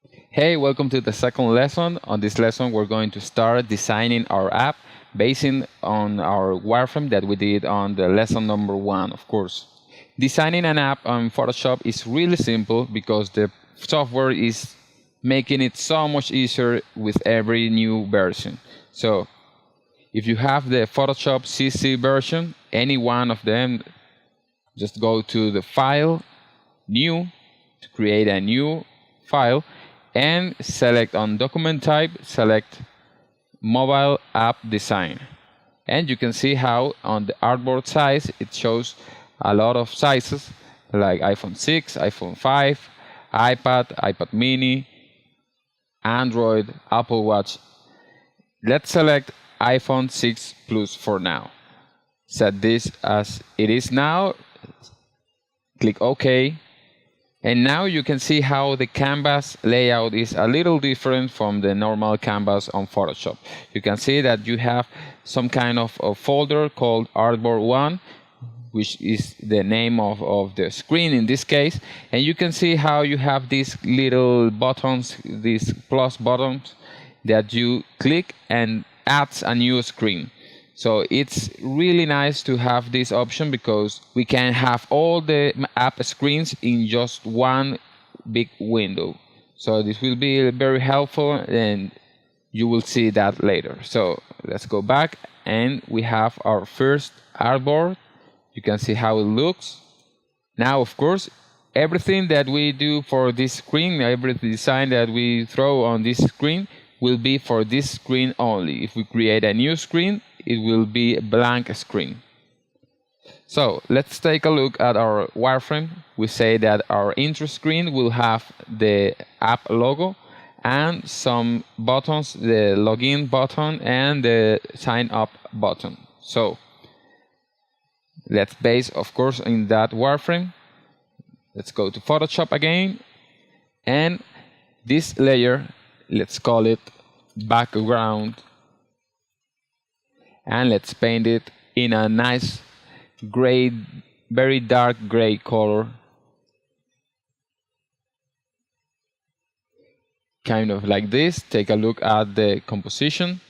Hey, welcome to the second lesson. On this lesson, we're going to start designing our app basing on our wireframe that we did on the lesson number 1, of course. Designing an app on Photoshop is really simple because the software is making it so much easier with every new version. So, if you have the Photoshop CC version, any one of them, just go to the File, New, to create a new file, and select on document type, select mobile app design. And you can see how on the artboard size it shows a lot of sizes like iPhone 6, iPhone 5, iPad mini, Android, Apple Watch. Let's select iPhone 6 Plus for now. Set this as it is now, click OK. And now you can see how the canvas layout is a little different from the normal canvas on Photoshop. You can see that you have some kind of a folder called Artboard 1, which is the name of the screen in this case. And you can see how you have these little buttons, these plus buttons that you click and adds a new screen. So it's really nice to have this option because we can have all the app screens in just one big window. So this will be very helpful and you will see that later. So let's go back and we have our first artboard. You can see how it looks. Now, of course, everything that we do for this screen, every design that we throw on this screen will be for this screen only. If we create a new screen, it will be a blank screen. So let's take a look at our wireframe. We say that our intro screen will have the app logo and some buttons, the login button and the sign up button. So let's base, of course, in that wireframe. Let's go to Photoshop again. And this layer, let's call it background. And let's paint it in a nice gray, very dark gray color. Kind of like this. Take a look at the composition.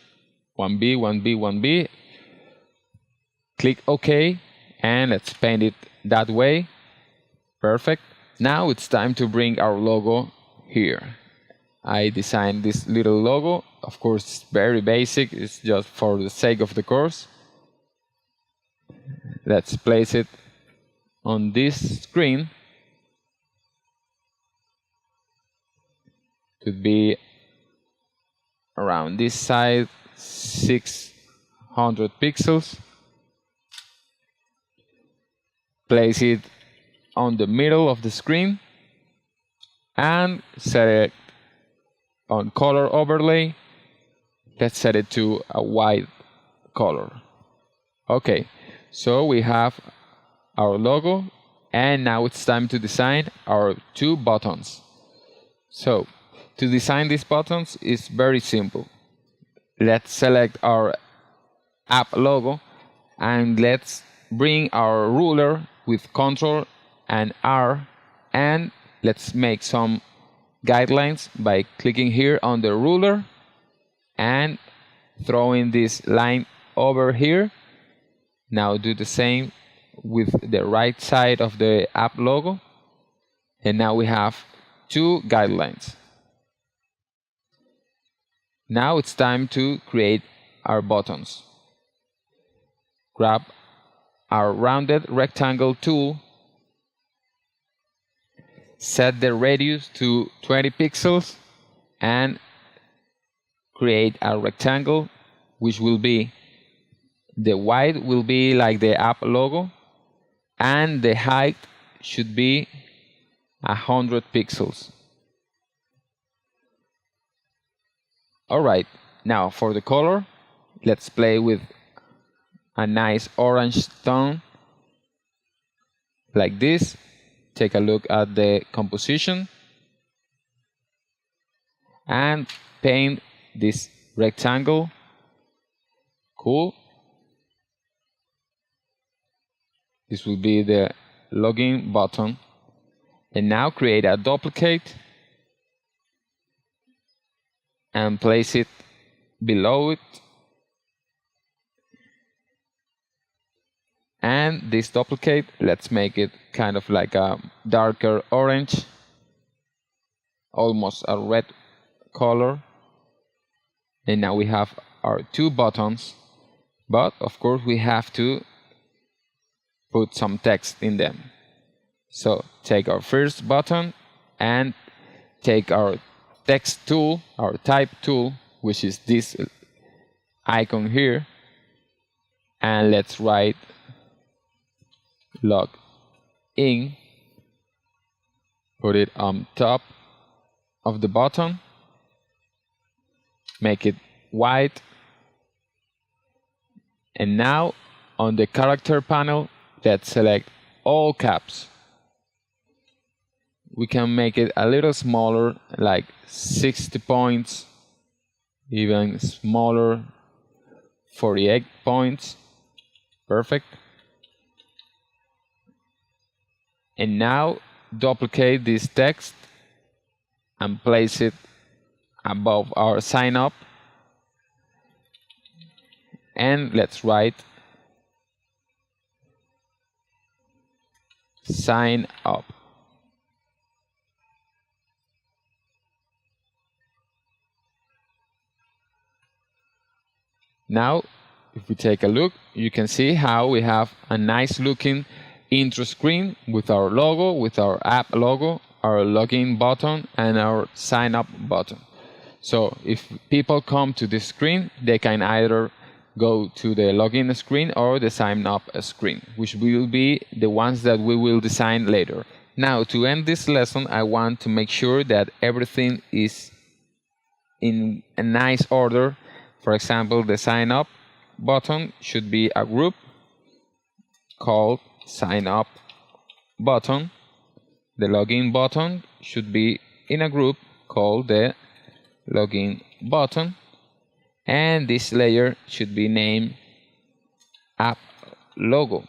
1B, 1B, 1B. Click OK. And let's paint it that way. Perfect. Now it's time to bring our logo here. I designed this little logo. Of course, it's very basic. It's just for the sake of the course. Let's place it on this screen. Could be around this side, 600 pixels. Place it on the middle of the screen and set it on color overlay. Let's set it to a white color. Okay, so we have our logo and now it's time to design our two buttons. So to design these buttons is very simple. Let's select our app logo and let's bring our ruler with Ctrl and R and let's make some guidelines by clicking here on the ruler and throwing this line over here. Now do the same with the right side of the app logo. And now we have two guidelines. Now it's time to create our buttons. Grab our rounded rectangle tool. Set the radius to 20 pixels and create a rectangle which will be the width will be like the app logo and the height should be 100 pixels. Alright, now for the color, let's play with a nice orange tone like this. Take a look at the composition and paint this rectangle. Cool. This will be the login button. And now create a duplicate and place it below it. And this duplicate, let's make it kind of like a darker orange, almost a red color. And now we have our two buttons, but of course we have to put some text in them. So take our first button and take our text tool, our type tool, which is this icon here, and let's write log in, put it on top of the button, make it white, and now on the character panel, let's select all caps. We can make it a little smaller, like 60 points, even smaller, 48 points. Perfect. And now duplicate this text and place it above our sign up. And let's write sign up. Now, if we take a look, you can see how we have a nice looking intro screen with our logo, with our app logo, our login button, and our sign up button. So if people come to this screen, they can either go to the login screen or the sign up screen, which will be the ones that we will design later. Now, to end this lesson, I want to make sure that everything is in a nice order. For example, the sign up button should be a group called sign up button. The login button should be in a group called the login button. And this layer should be named app logo.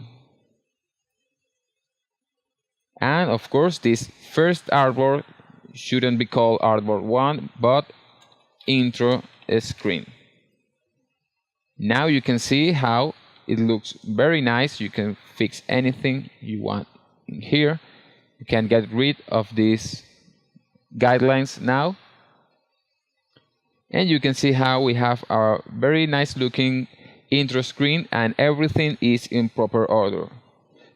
And of course, this first artwork shouldn't be called artwork 1, but intro screen. Now you can see how it looks very nice. You can fix anything you want in here. You can get rid of these guidelines now. And you can see how we have our very nice looking intro screen and everything is in proper order.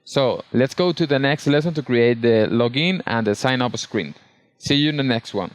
So let's go to the next lesson to create the login and the sign up screen. See you in the next one.